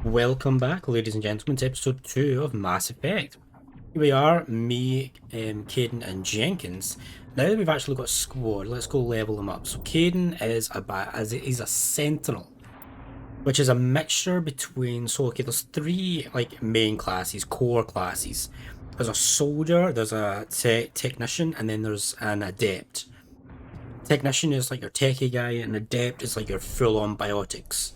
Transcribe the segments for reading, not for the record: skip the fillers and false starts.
Welcome back, ladies and gentlemen, to episode 2 of Mass Effect. Here we are, me, Caden, and Jenkins. Now that we've actually got a squad, let's go level them up. So Caden is he's a sentinel, which is a mixture between. So okay, there's three main classes, core classes. There's a soldier, there's a technician, and then there's an adept. Technician is like your techie guy, and adept is like your full-on biotics.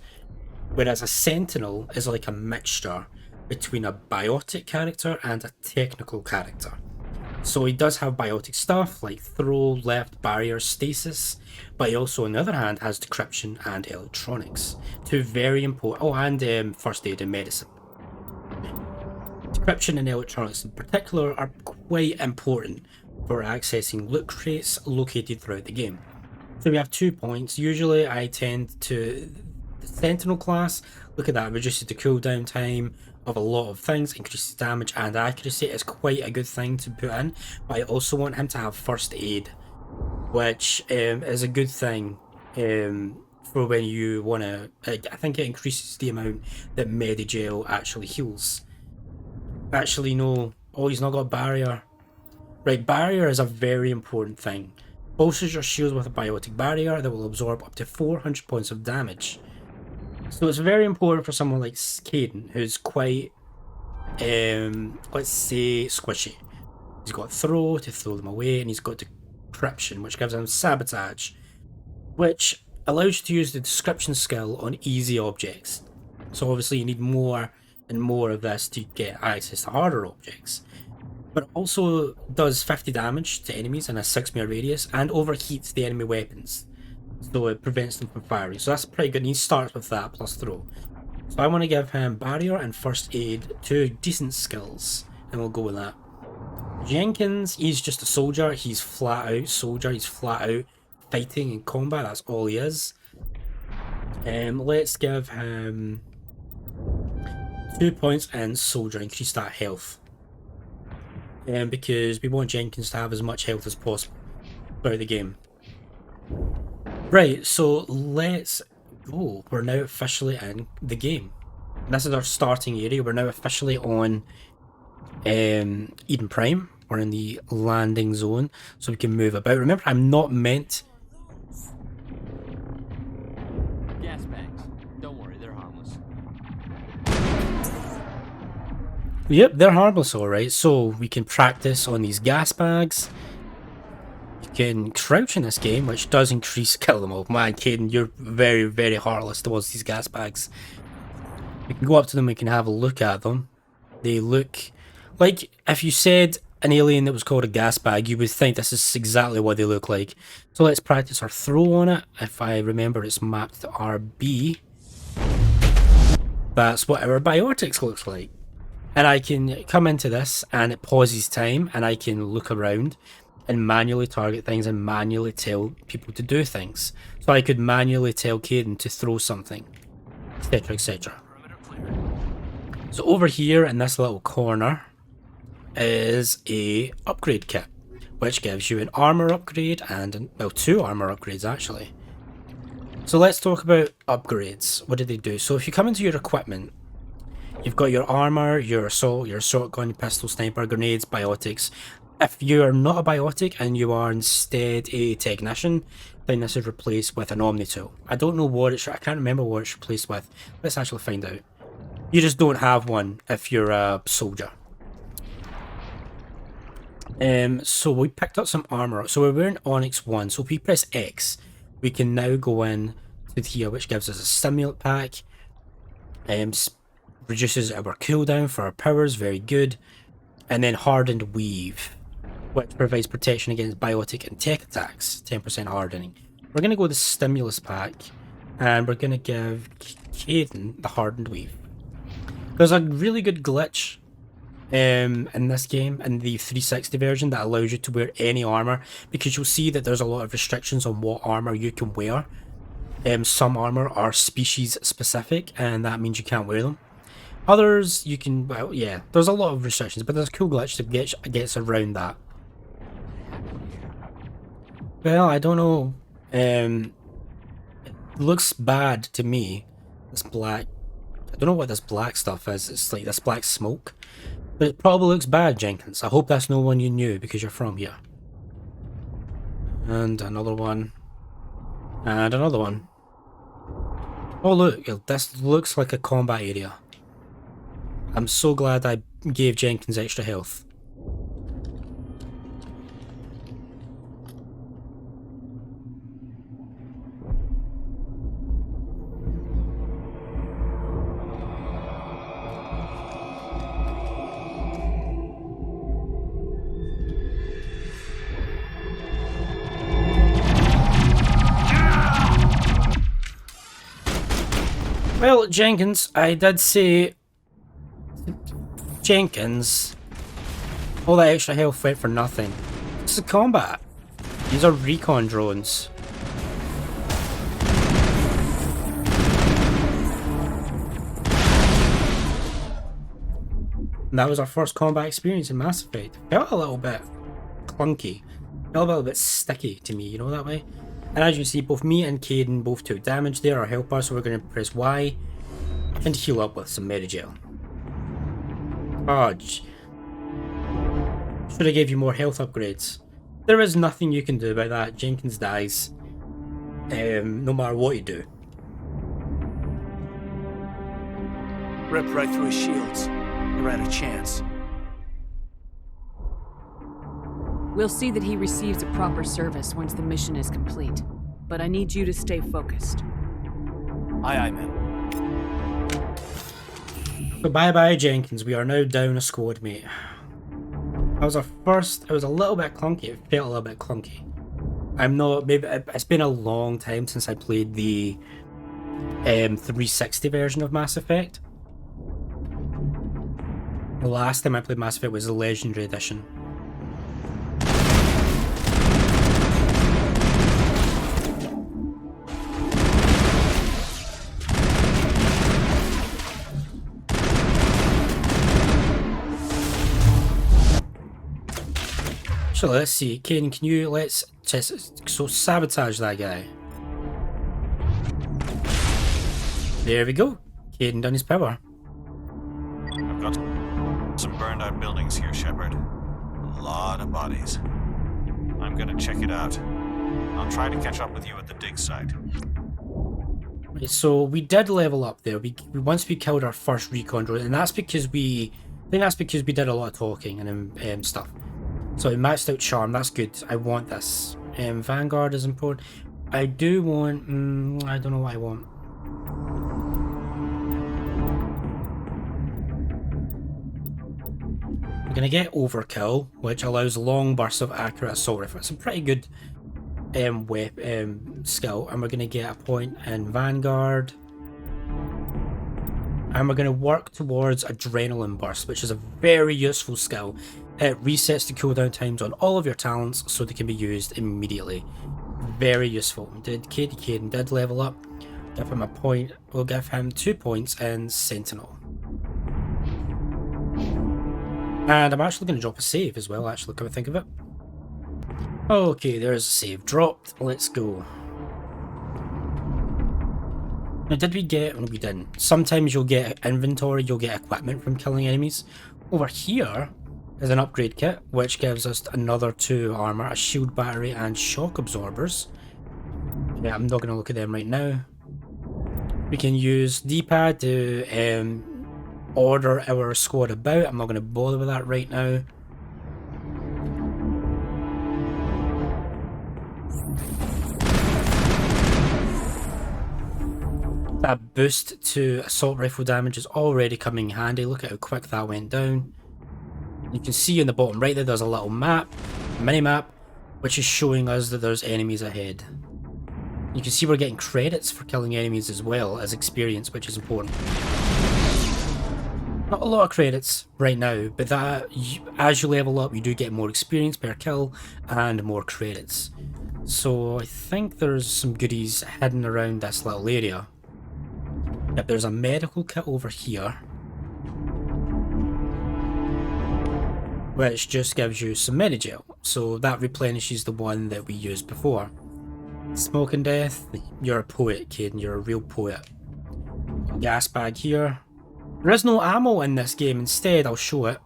Whereas a sentinel is like a mixture between a biotic character and a technical character. So he does have biotic stuff like throw, left, barrier, stasis, but he also, on the other hand, has decryption and electronics. Two very important. Oh, and first aid and medicine. Decryption and electronics in particular are quite important for accessing loot crates located throughout the game. So we have 2 points. Usually I tend to the Sentinel class, look at that, reduces the cooldown time of a lot of things, increases damage and accuracy. Is quite a good thing to put in, but I also want him to have first aid, which is a good thing for when you want to. I think it increases the amount that Medigel actually heals. Actually, no. Oh, he's not got barrier. Right, barrier is a very important thing. Bolsters your shield with a biotic barrier that will absorb up to 400 points of damage. So it's very important for someone like Caden, who's quite, let's say, squishy. He's got throw to throw them away, and he's got decryption, which gives him sabotage, which allows you to use the description skill on easy objects. So obviously you need more and more of this to get access to harder objects. But it also does 50 damage to enemies in a 6-meter radius and overheats the enemy weapons. So it prevents them from firing. So that's pretty good. And he starts with that plus throw. So I want to give him barrier and first aid, two decent skills, and we'll go with that. Jenkins, he's just a soldier. He's flat out soldier. He's flat out fighting in combat. That's all he is. Let's give him 2 points in soldier. Increase that health. Because we want Jenkins to have as much health as possible throughout the game. Right, so let's go. We're now officially in the game. This is our starting area. We're now officially on Eden Prime. We're in the landing zone, so we can move about. Remember, I'm not meant... Gas bags. Don't worry, they're harmless. Yep, they're harmless, alright. So we can practice on these gas bags. Can crouch in this game, which does increase kill them all. Man, Caden, you're very, very heartless towards these gas bags. We can go up to them, we can have a look at them. They look like, if you said an alien that was called a gas bag, you would think this is exactly what they look like. So let's practice our throw on it. If I remember, it's mapped to RB. That's what our biotics looks like. And I can come into this and it pauses time and I can look around and manually target things and manually tell people to do things. So I could manually tell Caden to throw something, etc, etc. So over here in this little corner is a upgrade kit, which gives you an armor upgrade and, well, 2 armor upgrades actually. So let's talk about upgrades. What do they do? So if you come into your equipment, you've got your armor, your assault gun, your pistol, sniper, grenades, biotics. If you are not a biotic and you are instead a technician, then this is replaced with an Omni tool. I don't know what I can't remember what it's replaced with. Let's actually find out. You just don't have one if you're a soldier. So we picked up some armor. So we're wearing Onyx 1. So if we press X, we can now go in to here, which gives us a stimulant pack. Reduces our cooldown for our powers, very good. And then hardened weave, which provides protection against biotic and tech attacks, 10% hardening. We're going to go with the stimulus pack, and we're going to give Caden the hardened weave. There's a really good glitch in this game, in the 360 version, that allows you to wear any armor, because you'll see that there's a lot of restrictions on what armor you can wear. Some armor are species specific, and that means you can't wear them. Others, you can, well, yeah, there's a lot of restrictions, but there's a cool glitch that gets around that. Well, I don't know. It looks bad to me, this black I don't know what this black stuff is. It's like this black smoke. But it probably looks bad, Jenkins. I hope that's no one you knew because you're from here. And another one. And another one. Oh look, this looks like a combat area. I'm so glad I gave Jenkins extra health. Well, Jenkins, I did say... Jenkins, all that extra health went for nothing. This is combat. These are recon drones. And that was our first combat experience in Mass Effect. Felt a little bit clunky. Felt a little bit sticky to me, you know that way? And as you see, both me and Caden both took damage there, our health bar, so we're going to press Y and heal up with some Medigel. Fudge. Should have gave you more health upgrades. There is nothing you can do about that. Jenkins dies. No matter what you do. Ripped right through his shields. Never had a chance. We'll see that he receives a proper service once the mission is complete. But I need you to stay focused. Aye, aye, ma'am. So bye-bye, Jenkins. We are now down a squad mate. That was our first... It was a little bit clunky. It felt a little bit clunky. I'm not... Maybe it's been a long time since I played the 360 version of Mass Effect. The last time I played Mass Effect was the Legendary Edition. So let's see, Caden, can you let's just sabotage that guy? There we go. Caden done his power. I've got some burned out buildings here, Shepard. A lot of bodies. I'm gonna check it out. I'll try to catch up with you at the dig site. Right, so we did level up there. We once we killed our first recon drone, and that's because I think that's because we did a lot of talking and stuff. So it maxed out charm. That's good. I want this. Vanguard is important. I do want. I don't know what I want. We're gonna get Overkill, which allows long bursts of accurate assault rifle. It's a pretty good skill, and we're gonna get a point in Vanguard, and we're gonna work towards Adrenaline Burst, which is a very useful skill. It resets the cooldown times on all of your talents, so they can be used immediately. Very useful. Caden did level up. Give him a point. We'll give him 2 points in Sentinel. And I'm actually going to drop a save as well, actually, come to think of it. Okay, there's a save dropped. Let's go. Now, did we get... No, we didn't. Sometimes you'll get inventory, you'll get equipment from killing enemies. Over here is an upgrade kit, which gives us another 2 armor, a shield battery, and shock absorbers. Yeah, I'm not going to look at them right now. We can use D-pad to order our squad about. I'm not going to bother with that right now. That boost to assault rifle damage is already coming in handy. Look at how quick that went down. You can see in the bottom right there, there's a little map, mini-map, which is showing us that there's enemies ahead. You can see we're getting credits for killing enemies as well as experience, which is important. Not a lot of credits right now, but that as you level up, you do get more experience per kill and more credits. So I think there's some goodies hidden around this little area. Yep, there's a medical kit over here, which just gives you some Medigel, so that replenishes the one that we used before. Smoke and Death, you're a poet, Caden, you're a real poet. gas bag here. There is no ammo in this game. Instead, I'll show it.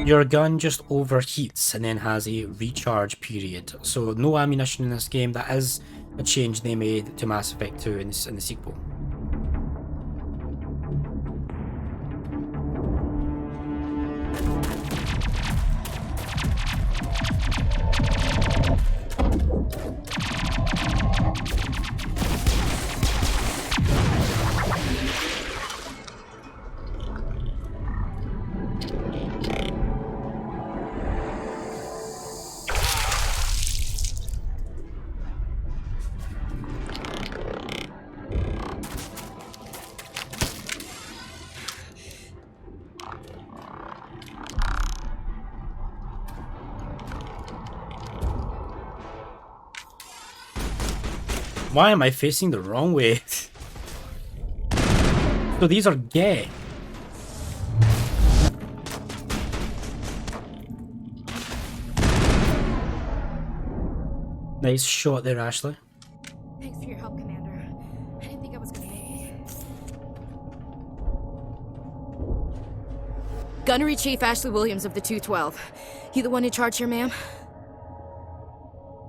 Your gun just overheats and then has a recharge period. So no ammunition in this game. That is a change they made to Mass Effect 2 in the sequel. Why am I facing the wrong way? So these are gay. Nice shot there, Ashley. Thanks for your help, Commander. I didn't think I was gonna make it. Gunnery Chief Ashley Williams of the 212. You the one in charge here, ma'am?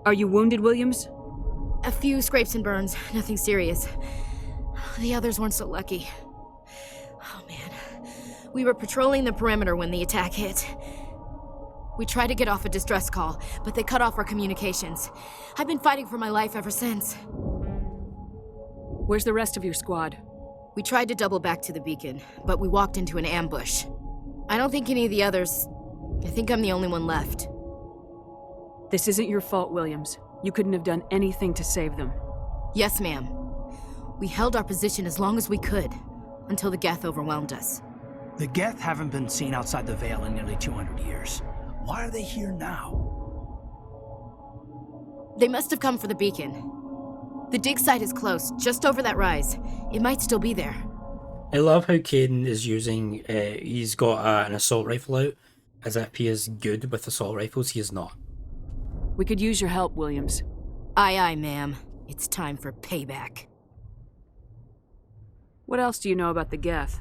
Are you wounded, Williams? A few scrapes and burns, nothing serious. The others weren't so lucky. Oh man. We were patrolling the perimeter when the attack hit. We tried to get off a distress call, but they cut off our communications. I've been fighting for my life ever since. Where's the rest of your squad? We tried to double back to the beacon, but we walked into an ambush. I don't think any of the others... I think I'm the only one left. This isn't your fault, Williams. You couldn't have done anything to save them. Yes, ma'am. We held our position as long as we could, until the Geth overwhelmed us. The Geth haven't been seen outside the Veil in nearly 200 years. Why are they here now? They must have come for the beacon. The dig site is close, just over that rise. It might still be there. I love how Caden is using, he's got an assault rifle out, as if he is good with assault rifles. He is not. We could use your help, Williams. Aye, aye, ma'am. It's time for payback. What else do you know about the Geth?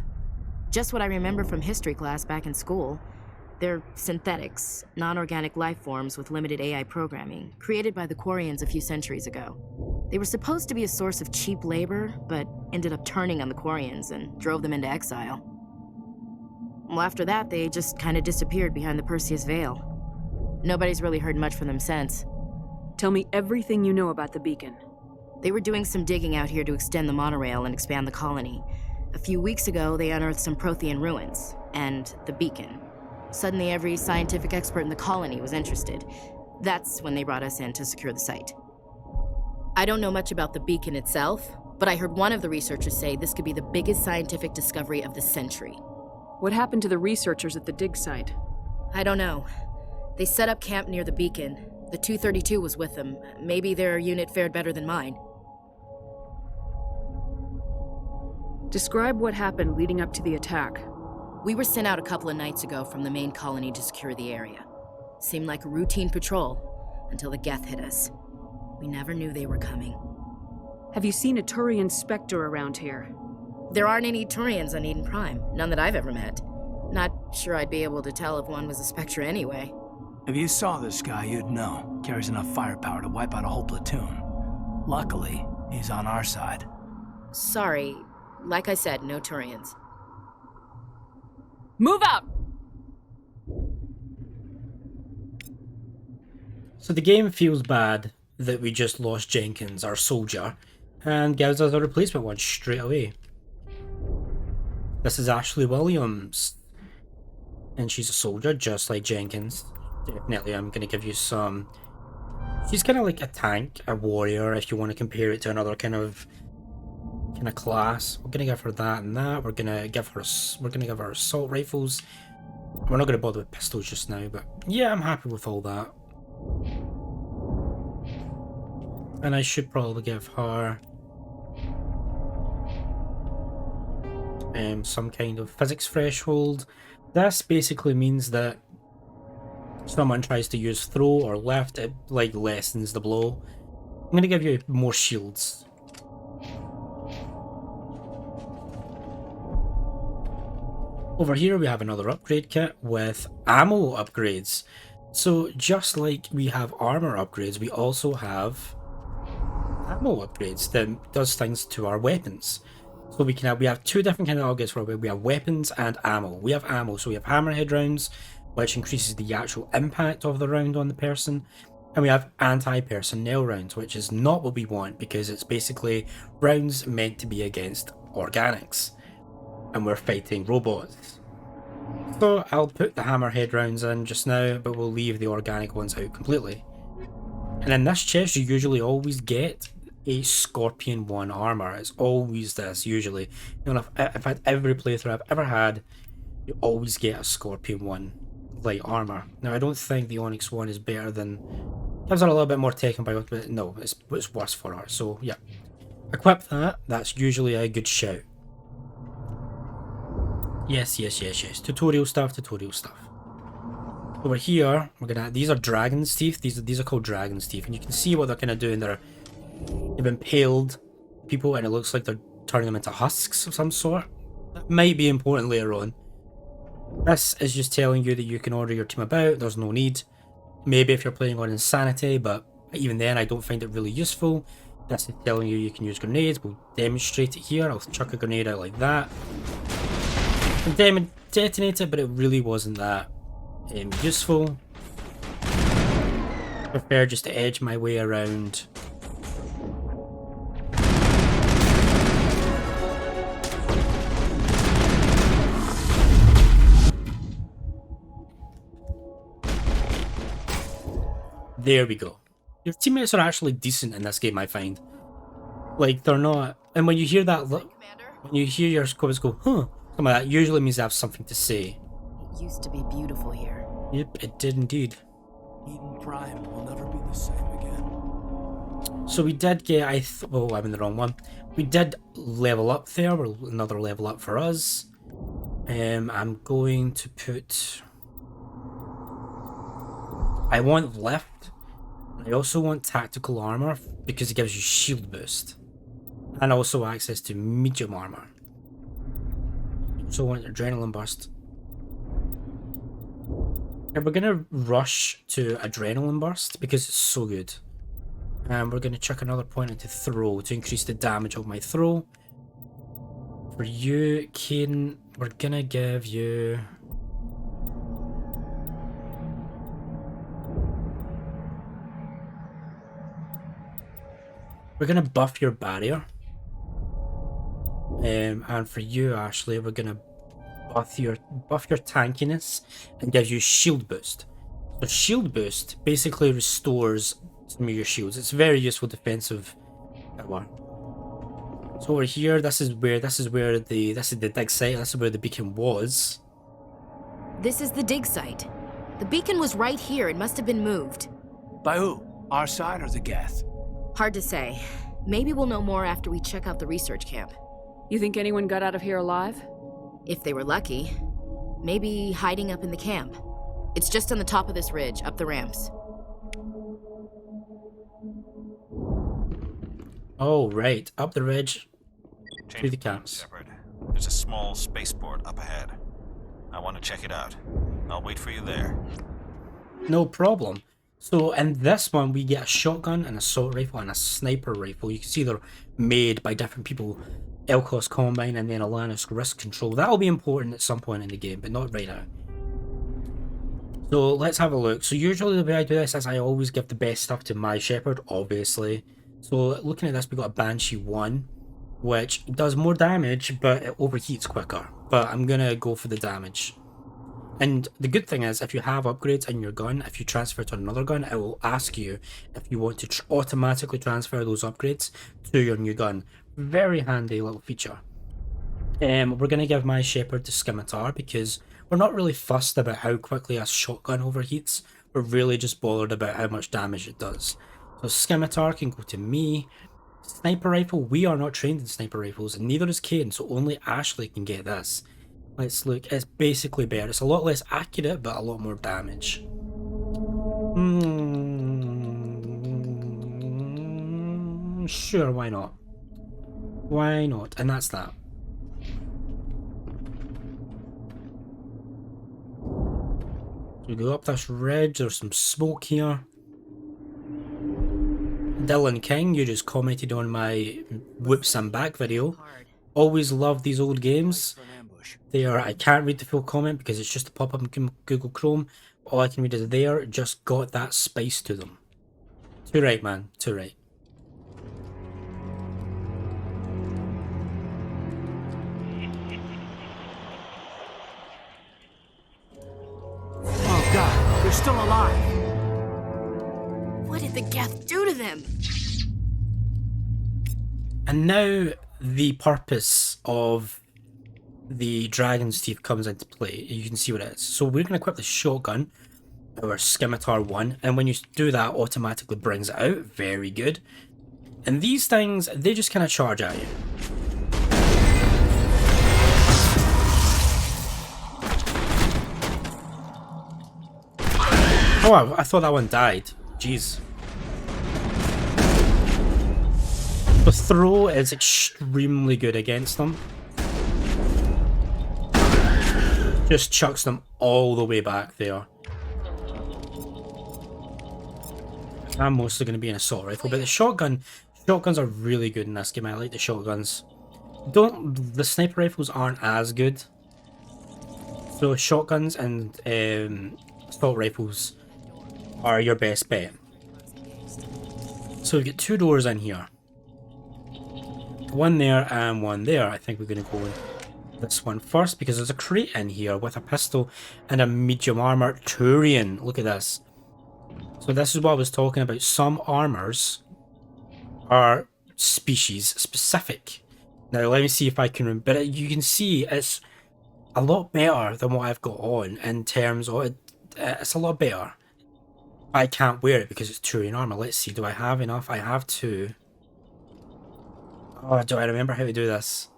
Just what I remember from history class back in school. They're synthetics, non-organic life forms with limited AI programming, created by the Quarians a few centuries ago. They were supposed to be a source of cheap labor, but ended up turning on the Quarians and drove them into exile. Well, after that, they just kind of disappeared behind the Perseus Veil. Nobody's really heard much from them since. Tell me everything you know about the beacon. They were doing some digging out here to extend the monorail and expand the colony. A few weeks ago, they unearthed some Prothean ruins, and the beacon. Suddenly, every scientific expert in the colony was interested. That's when they brought us in to secure the site. I don't know much about the beacon itself, but I heard one of the researchers say this could be the biggest scientific discovery of the century. What happened to the researchers at the dig site? I don't know. They set up camp near the beacon. The 232 was with them. Maybe their unit fared better than mine. Describe what happened leading up to the attack. We were sent out a couple of nights ago from the main colony to secure the area. Seemed like a routine patrol, until the Geth hit us. We never knew they were coming. Have you seen a Turian Spectre around here? There aren't any Turians on Eden Prime, none that I've ever met. Not sure I'd be able to tell if one was a Spectre anyway. If you saw this guy, you'd know. Carries enough firepower to wipe out a whole platoon. Luckily, he's on our side. Sorry, like I said, no Turians. Move out! So the game feels bad that we just lost Jenkins, our soldier, and gives us a replacement one straight away. This is Ashley Williams, and she's a soldier just like Jenkins. Definitely, I'm going to give you some... She's kind of like a tank, a warrior, if you want to compare it to another kind of class. We're going to give her that and that. We're going to give her assault rifles. We're not going to bother with pistols just now, but yeah, I'm happy with all that. And I should probably give her some kind of physics threshold. This basically means that someone tries to use throw or lift, it like lessens the blow. I'm going to give you more shields. Over here we have another upgrade kit with ammo upgrades. So just like we have armor upgrades, we also have ammo upgrades that does things to our weapons. So we have two different kind of upgrades for it. We have weapons and ammo. We have ammo, so we have hammerhead rounds, which increases the actual impact of the round on the person. And we have anti-personnel rounds, which is not what we want because it's basically rounds meant to be against organics. And we're fighting robots. So I'll put the hammerhead rounds in just now, but we'll leave the organic ones out completely. And in this chest you usually always get a Scorpion 1 armor. It's always this, usually. You know, I've had every playthrough I've ever had, you always get a Scorpion 1 light armor. Now I don't think the Onyx 1 is better than... Gives it a little bit more tech and bio, but no, it's worse for her. So yeah, equip that. That's usually a good shout. Yes. Tutorial stuff. Over here, these are dragon's teeth. These are called dragon's teeth, and you can see what they're kind of doing. They've impaled people, and it looks like they're turning them into husks of some sort. That might be important later on. This is just telling you that you can order your team about. There's no need. Maybe if you're playing on Insanity, but even then I don't find it really useful. This is telling you can use grenades. We'll demonstrate it here. I'll chuck a grenade out like that. And detonate it, but it really wasn't that useful. I prefer just to edge my way around. There we go. Your teammates are actually decent in this game, I find. Like, they're not... And when you hear that... When you hear your squads go, huh, some of that usually means they have something to say. It used to be beautiful here. Yep, it did indeed. Eden Prime will never be the same again. So we did get... Oh, I'm in the wrong one. We did level up there. Another level up for us. I'm going to put... I want lift. I also want tactical armor because it gives you shield boost. And also access to medium armor. Also want adrenaline burst. And we're gonna rush to adrenaline burst because it's so good. And we're gonna chuck another point into throw to increase the damage of my throw. For you, Caden, we're gonna give you... We're gonna buff your barrier. And for you, Ashley, we're gonna buff your tankiness and gives you shield boost. So shield boost basically restores some of your shields. It's very useful defensive power. So over here, this is the dig site. This is where the beacon was. This is the dig site. The beacon was right here. It must have been moved. By who? Our side or the Geth? Hard to say. Maybe we'll know more after we check out the research camp. You think anyone got out of here alive? If they were lucky. Maybe hiding up in the camp. It's just on the top of this ridge, up the ramps. Oh, right. Up the ridge to the Change camps. Shepard. There's a small spaceport up ahead. I want to check it out. I'll wait for you there. No problem. So in this one, we get a shotgun, an assault rifle, and a sniper rifle. You can see they're made by different people. Elkos Combine and then Alanis Risk Control. That'll be important at some point in the game, but not right now. So let's have a look. So usually the way I do this is I always give the best stuff to my Shepard, obviously. So looking at this, we got a Banshee 1, which does more damage, but it overheats quicker. But I'm gonna go for the damage. And the good thing is, if you have upgrades in your gun, if you transfer to another gun, it will ask you if you want to automatically transfer those upgrades to your new gun. Very handy little feature. We're going to give my Shepard to Scimitar because we're not really fussed about how quickly a shotgun overheats. We're really just bothered about how much damage it does. So Scimitar can go to me. Sniper Rifle, we are not trained in sniper rifles, and neither is Caden, so only Ashley can get this. Let's look, it's basically better. It's a lot less accurate, but a lot more damage. Sure, why not? Why not? And that's that. We go up this ridge, there's some smoke here. Dylan King, you just commented on my Whoops I'm Back video. Always love these old games. They are, I can't read the full comment because it's just a pop-up in Google Chrome. All I can read is there, just got that spice to them. Too right, man, too right. Oh god, they're still alive. What did the Geth do to them? And now the purpose of the Dragon's Teeth comes into play. You can see what it is. So we're going to equip the shotgun, our Scimitar 1, and when you do that, automatically brings it out. Very good. And these things, they just kind of charge at you. Oh, I thought that one died. Jeez. The throw is extremely good against them. Just chucks them all the way back there. I'm mostly going to be an assault rifle, but the shotguns are really good in this game. I like the shotguns. The sniper rifles aren't as good. So shotguns and assault rifles are your best bet. So we've got two doors in here. One there and one there. I think we're going to go with this one first because there's a crate in here with a pistol and a medium armor Turian. Look at this. So this is what I was talking about. Some armors are species specific. Now let me see if I can remember. But you can see it's a lot better than what I've got on in terms of it. It's a lot better. I can't wear it because it's Turian armor. Let's see. Do I have enough? I have two. Oh, do I remember how to do this?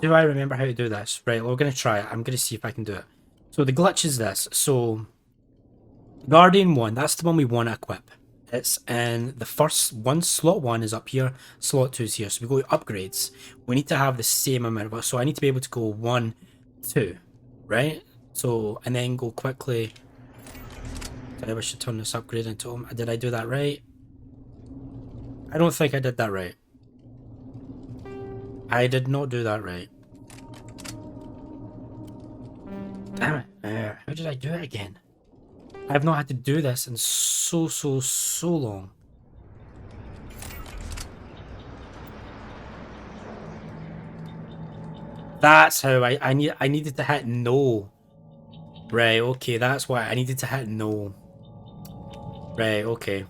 Do I remember how to do this? Right, we're going to try it. I'm going to see if I can do it. So the glitch is this. So Guardian 1, that's the one we want to equip. It's in the first one. Slot 1 is up here. Slot 2 is here. So we go to upgrades. We need to have the same amount of... So I need to be able to go 1, 2. Right? So, and then go quickly... I wish to turn this upgrade into... Did I do that right? I don't think I did that right. I did not do that right. Damn it. How did I do it again? I've not had to do this in so long. That's how I needed to hit no. Right, okay, that's why I needed to hit no. Right, okay.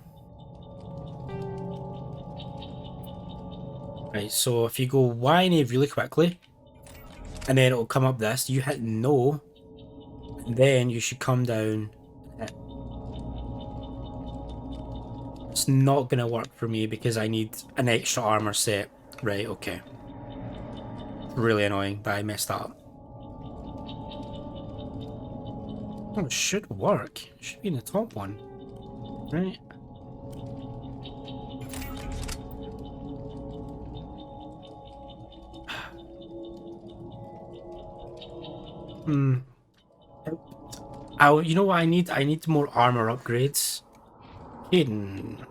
Right, so if you go Y really quickly, and then it'll come up this, you hit no, and then you should come down. It's not going to work for me because I need an extra armor set. Right, okay. Really annoying, but I messed that up. Oh, it should work. It should be in the top one. Right. You know what I need? I need more armor upgrades. Hayden,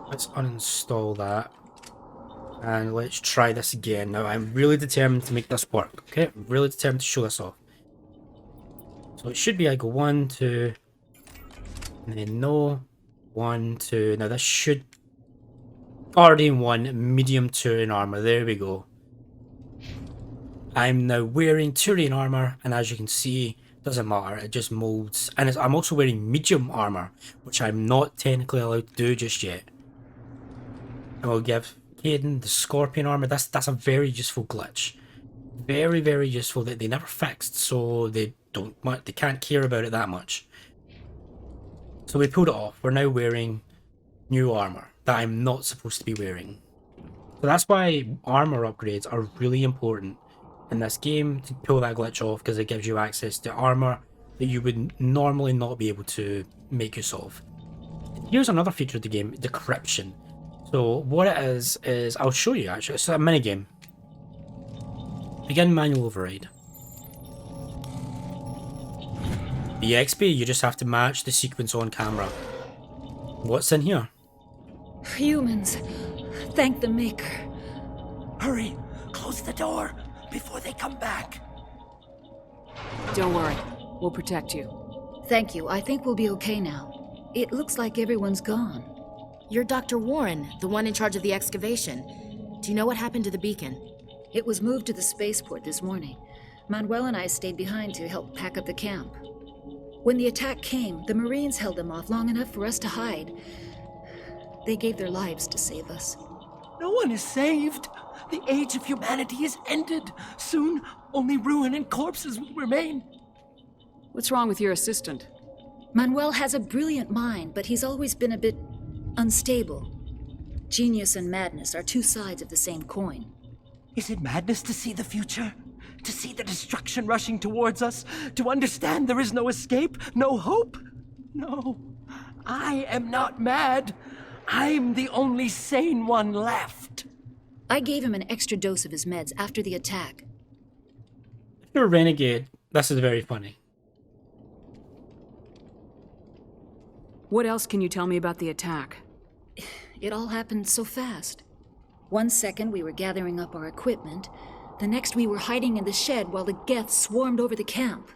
let's uninstall that. And let's try this again. Now, I'm really determined to make this work. Okay, I'm really determined to show this off. So it should be I go 1, 2, and then no, 1, 2. Now this should... Guardian 1, medium Turian armor. There we go. I'm now wearing Turian armor, and as you can see, doesn't matter, it just molds. And I'm also wearing medium armor, which I'm not technically allowed to do just yet. And we'll give Caden the Scorpion armor. That's a very useful glitch. Very useful that they never fixed, so they can't care about it that much. So we pulled it off. We're now wearing new armor that I'm not supposed to be wearing. So that's why armor upgrades are really important in this game, to pull that glitch off, because it gives you access to armor that you would normally not be able to make use of Here's another feature of the game, decryption. So what it is I'll show you actually. It's a mini game. Begin manual override. The XP, you just have to match the sequence on camera. What's in here? Humans. Thank the Maker. Hurry! Close the door before they come back. Don't worry. We'll protect you. Thank you. I think we'll be okay now. It looks like everyone's gone. You're Dr. Warren, the one in charge of the excavation. Do you know what happened to the beacon? It was moved to the spaceport this morning. Manuel and I stayed behind to help pack up the camp. When the attack came, the Marines held them off long enough for us to hide. They gave their lives to save us. No one is saved. The age of humanity is ended. Soon, only ruin and corpses will remain. What's wrong with your assistant? Manuel has a brilliant mind, but he's always been a bit unstable. Genius and madness are two sides of the same coin. Is it madness to see the future? To see the destruction rushing towards us? To understand there is no escape? No hope? No. I am not mad. I'm the only sane one left. I gave him an extra dose of his meds after the attack. If you're a renegade, this is very funny. What else can you tell me about the attack? It all happened so fast. 1 second we were gathering up our equipment. The next we were hiding in the shed while the Geth swarmed over the camp.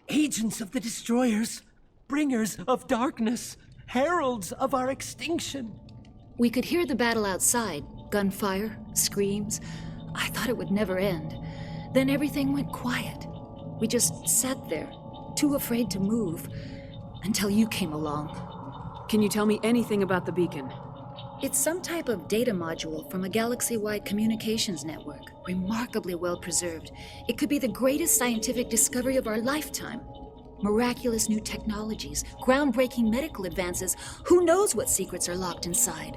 Agents of the destroyers, bringers of darkness, heralds of our extinction. We could hear the battle outside. Gunfire, screams. I thought it would never end. Then everything went quiet. We just sat there, too afraid to move, until you came along. Can you tell me anything about the beacon? It's some type of data module from a galaxy-wide communications network, remarkably well preserved. It could be the greatest scientific discovery of our lifetime. Miraculous new technologies, groundbreaking medical advances. Who knows what secrets are locked inside?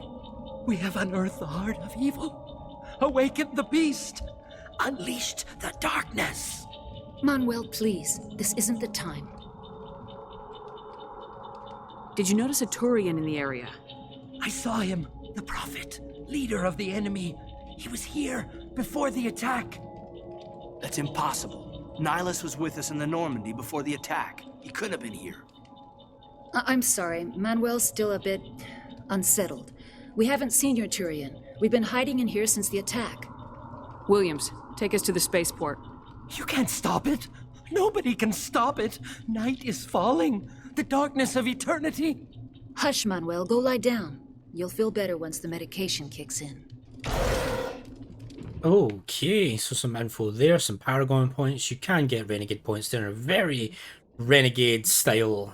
We have unearthed the heart of evil, awakened the beast, unleashed the darkness. Manuel, please, this isn't the time. Did you notice a Turian in the area? I saw him, the prophet, leader of the enemy. He was here before the attack. That's impossible. Nihilus was with us in the Normandy before the attack. He couldn't have been here. I'm sorry, Manuel's still a bit unsettled. We haven't seen your Turian. We've been hiding in here since the attack. Williams, take us to the spaceport. You can't stop it. Nobody can stop it. Night is falling. The darkness of eternity. Hush, Manuel. Go lie down. You'll feel better once the medication kicks in. Okay, so some info there, some Paragon points. You can get Renegade points. They're a very Renegade style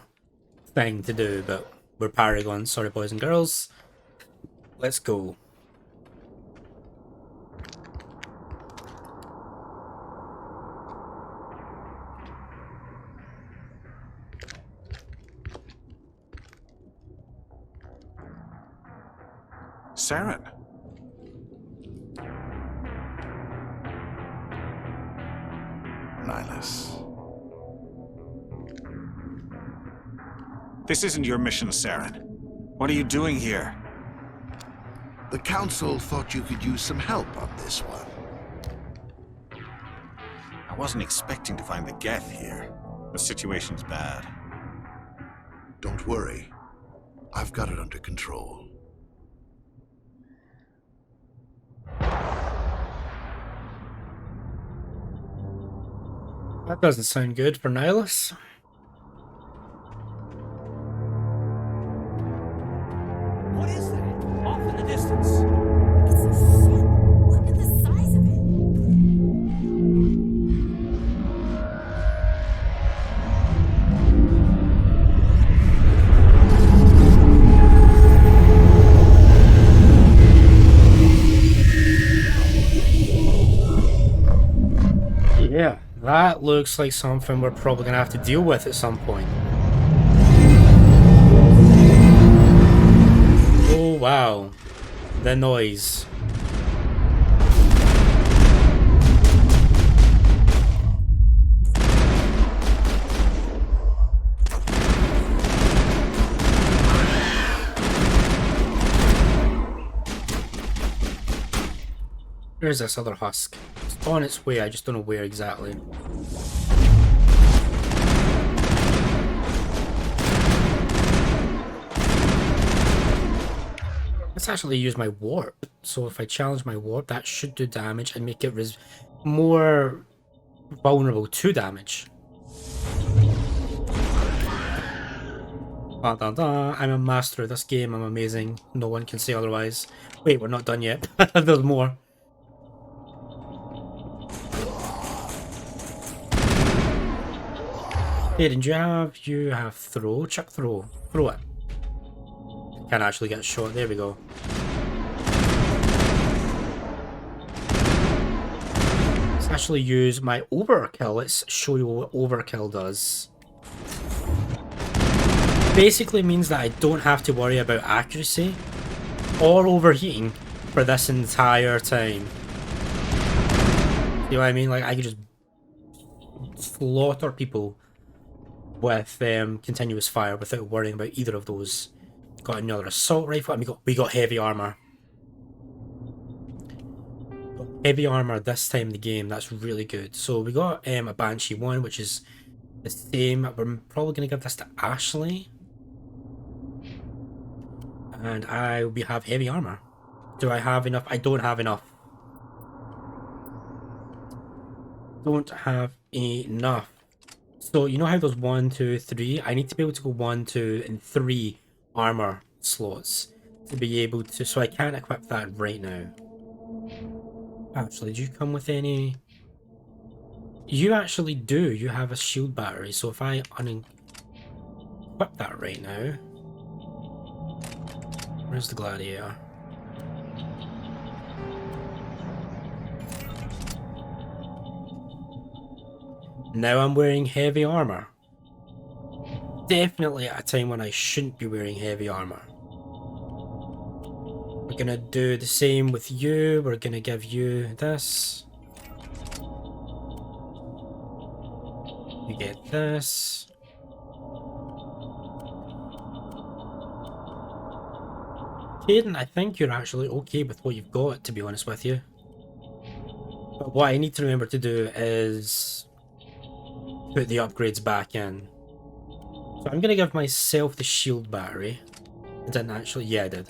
thing to do, but we're Paragon. Sorry, boys and girls. Let's go. Saren. Nihilus. This isn't your mission, Saren. What are you doing here? The Council thought you could use some help on this one. I wasn't expecting to find the Geth here. The situation's bad. Don't worry. I've got it under control. That doesn't sound good for Nihilus. What is that? Off in the distance. It's a ship. Look at the size of it. Yeah, that looks like something we're probably going to have to deal with at some point. Oh wow, the noise. Where's this other husk? It's on its way, I just don't know where exactly. Let's actually use my warp. So if I challenge my warp, that should do damage and make it more vulnerable to damage. Da, da, da. I'm a master of this game, I'm amazing. No one can say otherwise. Wait, we're not done yet. There's more. Hey, did you have throw? Chuck throw. Throw it. Can't actually get a shot. There we go. Let's actually use my overkill. Let's show you what overkill does. Basically means that I don't have to worry about accuracy or overheating for this entire time. You know what I mean? Like, I could just slaughter people with continuous fire without worrying about either of those. Got another assault rifle, and we got heavy armor. Got heavy armor this time in the game. That's really good. So we got a Banshee 1, which is the same. We're probably going to give this to Ashley. And we have heavy armor. Do I have enough? I don't have enough. Don't have enough. So you know how there's 1, 2, 3? I need to be able to go 1, 2, and 3 armor slots to be able to. So I can't equip that right now. Actually, do you come with any? You actually do. You have a shield battery. So if I unequip that right now. Where's the gladiator? Now I'm wearing heavy armor. Definitely at a time when I shouldn't be wearing heavy armor. We're gonna do the same with you. We're gonna give you this. You get this. Caden, I think you're actually okay with what you've got, to be honest with you. But what I need to remember to do is put the upgrades back in. So I'm gonna give myself the shield battery. I didn't actually, yeah I did.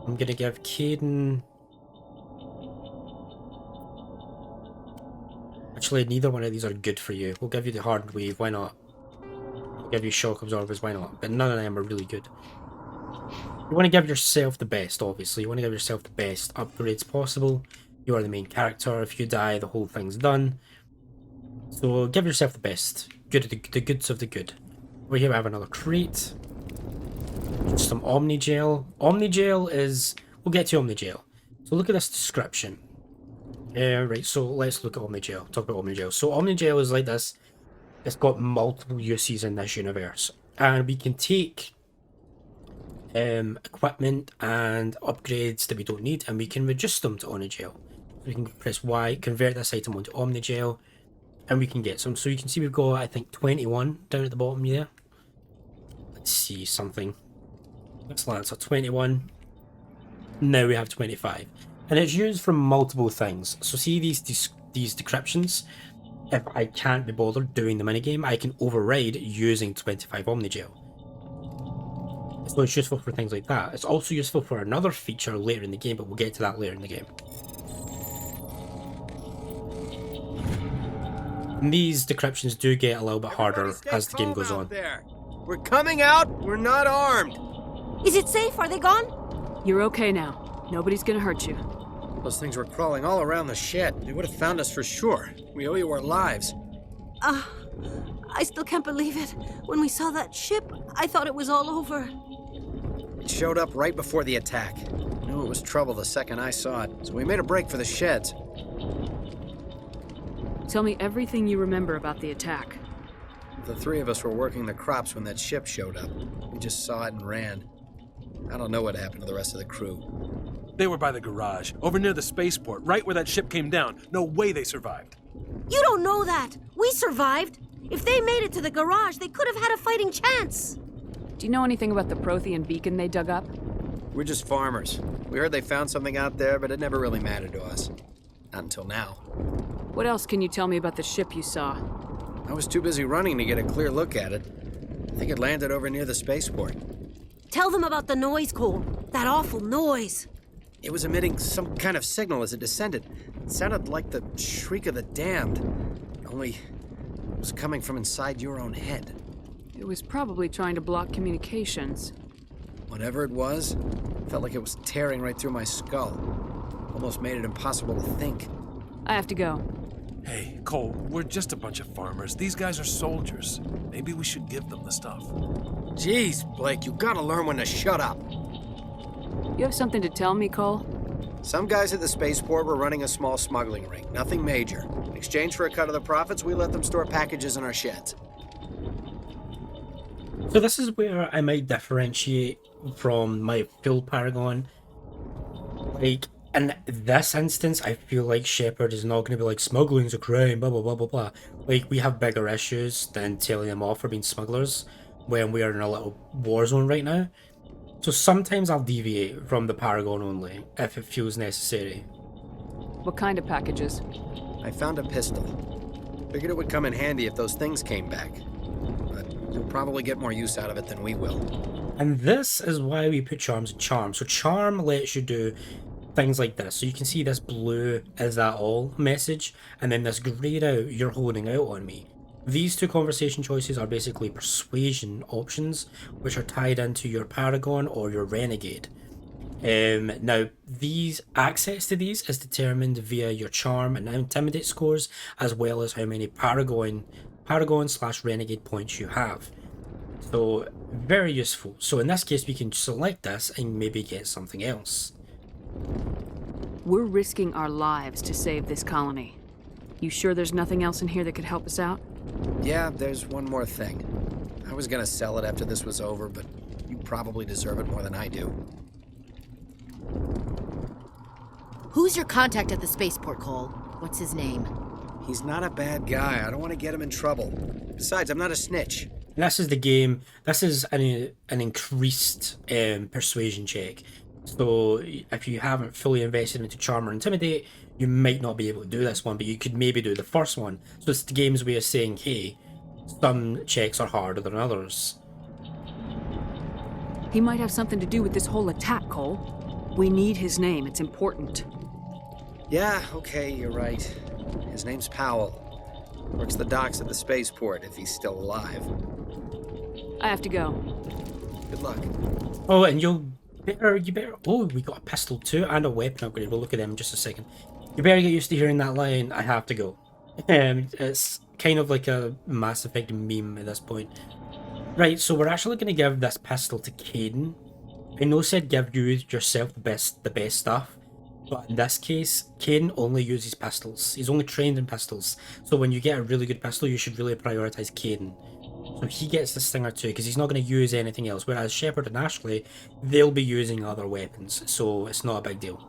I'm gonna give Caden... Actually, neither one of these are good for you. We'll give you the hard wave, why not? We'll give you shock absorbers, why not? But none of them are really good. You want to give yourself the best, obviously. You want to give yourself the best upgrades possible. You are the main character. If you die, the whole thing's done. So give yourself the best. The goods of the good. Over here we have another crate. Just some Omni Gel. Omni Gel is... We'll get to Omni Gel. So look at this description. Right, so let's look at Omni Gel. Talk about Omni Gel. So Omni Gel is like this. It's got multiple uses in this universe. And we can take equipment and upgrades that we don't need, and we can reduce them to Omni Gel. We can press Y, convert this item onto Omni Gel, and we can get some. So you can see we've got, I think, 21 down at the bottom there. Let's see something. Excellent, so 21. Now we have 25. And it's used for multiple things. So see these decryptions? If I can't be bothered doing the minigame, I can override using 25 Omni Gel. So it's useful for things like that. It's also useful for another feature later in the game, but we'll get to that later in the game. And these decryptions do get a little bit harder as the game goes on. We're coming out, we're not armed. Is it safe? Are they gone? You're okay now. Nobody's gonna hurt you. Those things were crawling all around the shed. They would have found us for sure. We owe you our lives. I still can't believe it. When we saw that ship, I thought it was all over. It showed up right before the attack. Knew it was trouble the second I saw it, so we made a break for the sheds. Tell me everything you remember about the attack. The three of us were working the crops when that ship showed up. We just saw it and ran. I don't know what happened to the rest of the crew. They were by the garage, over near the spaceport, right where that ship came down. No way they survived. You don't know that. We survived. If they made it to the garage, they could have had a fighting chance. Do you know anything about the Prothean beacon they dug up? We're just farmers. We heard they found something out there, but it never really mattered to us. Not until now. What else can you tell me about the ship you saw? I was too busy running to get a clear look at it. I think it landed over near the spaceport. Tell them about the noise, Cole. That awful noise. It was emitting some kind of signal as it descended. It sounded like the shriek of the damned. Only it was coming from inside your own head. It was probably trying to block communications. Whatever it was, felt like it was tearing right through my skull. Almost made it impossible to think. I have to go. Hey, Cole, we're just a bunch of farmers. These guys are soldiers. Maybe we should give them the stuff. Jeez, Blake, you gotta learn when to shut up. You have something to tell me, Cole? Some guys at the spaceport were running a small smuggling ring. Nothing major. In exchange for a cut of the profits, we let them store packages in our sheds. So this is where I might differentiate from my full Paragon. Like, in this instance, I feel like Shepard is not going to be like, smuggling's a crime, blah, blah, blah, blah, blah. Like, we have bigger issues than telling them off for being smugglers when we are in a little war zone right now. So sometimes I'll deviate from the Paragon only, if it feels necessary. What kind of packages? I found a pistol. Figured it would come in handy if those things came back. But you'll probably get more use out of it than we will. And this is why we put charms in charm. So charm lets you do things like this. So you can see this blue is that all message, and then this grayed out, you're holding out on me. These two conversation choices are basically persuasion options, which are tied into your Paragon or your Renegade. Now, these access to these is determined via your Charm and Intimidate scores, as well as how many Paragon/Renegade points you have. So, very useful. So in this case, we can select this and maybe get something else. We're risking our lives to save this colony. You sure there's nothing else in here that could help us out? Yeah, there's one more thing. I was gonna sell it after this was over, but you probably deserve it more than I do. Who's your contact at the spaceport, Cole? What's his name? He's not a bad guy. I don't want to get him in trouble. Besides, I'm not a snitch. This is the game. This is an increased persuasion check. So if you haven't fully invested into Charm or Intimidate, you might not be able to do this one, but you could maybe do the first one. So it's the game's way of saying, hey, some checks are harder than others. He might have something to do with this whole attack, Cole. We need his name. It's important. Yeah, okay, you're right. His name's Powell. Works the docks at the spaceport, if he's still alive. I have to go. Good luck. Oh, and you better. Oh, we got a pistol too and a weapon upgrade. We'll look at them in just a second. You better get used to hearing that line. I have to go. It's kind of like a Mass Effect meme at this point. Right, so we're actually going to give this pistol to Caden. I know said give you yourself the best stuff, but in this case, Caden only uses pistols. He's only trained in pistols. So when you get a really good pistol, you should really prioritize Caden. So he gets the Stinger too, because he's not going to use anything else. Whereas Shepard and Ashley, they'll be using other weapons, so it's not a big deal.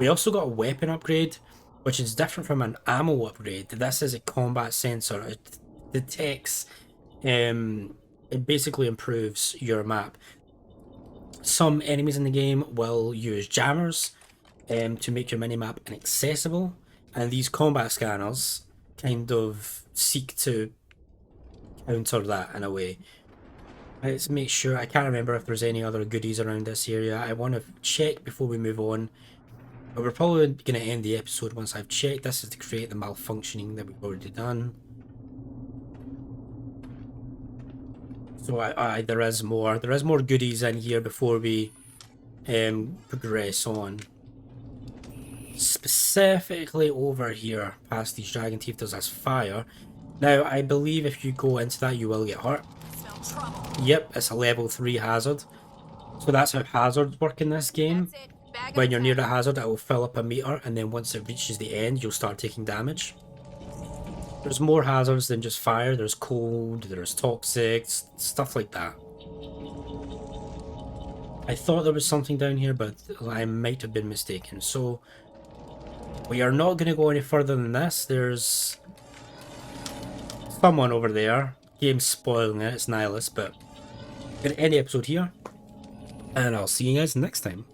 We also got a weapon upgrade, which is different from an ammo upgrade. This is a combat sensor. It detects, it basically improves your map. Some enemies in the game will use jammers to make your minimap inaccessible, and these combat scanners kind of seek to counter that in a way. Let's make sure. I can't remember if there's any other goodies around this area. I want to check before we move on, but we're probably going to end the episode once I've checked. This is to create the malfunctioning that we've already done. So there is more goodies in here before we progress on. Specifically over here, past these dragon teeth, there's this fire. Now, I believe if you go into that, you will get hurt. Yep, it's a level 3 hazard. So that's how hazards work in this game. When you're near a hazard, it will fill up a meter, and then once it reaches the end, you'll start taking damage. There's more hazards than just fire. There's cold, there's toxic, stuff like that. I thought there was something down here, but I might have been mistaken. So, we are not going to go any further than this. There's someone over there. Game's spoiling it, it's Nihilus, but we're going to end the episode here. and I'll see you guys next time.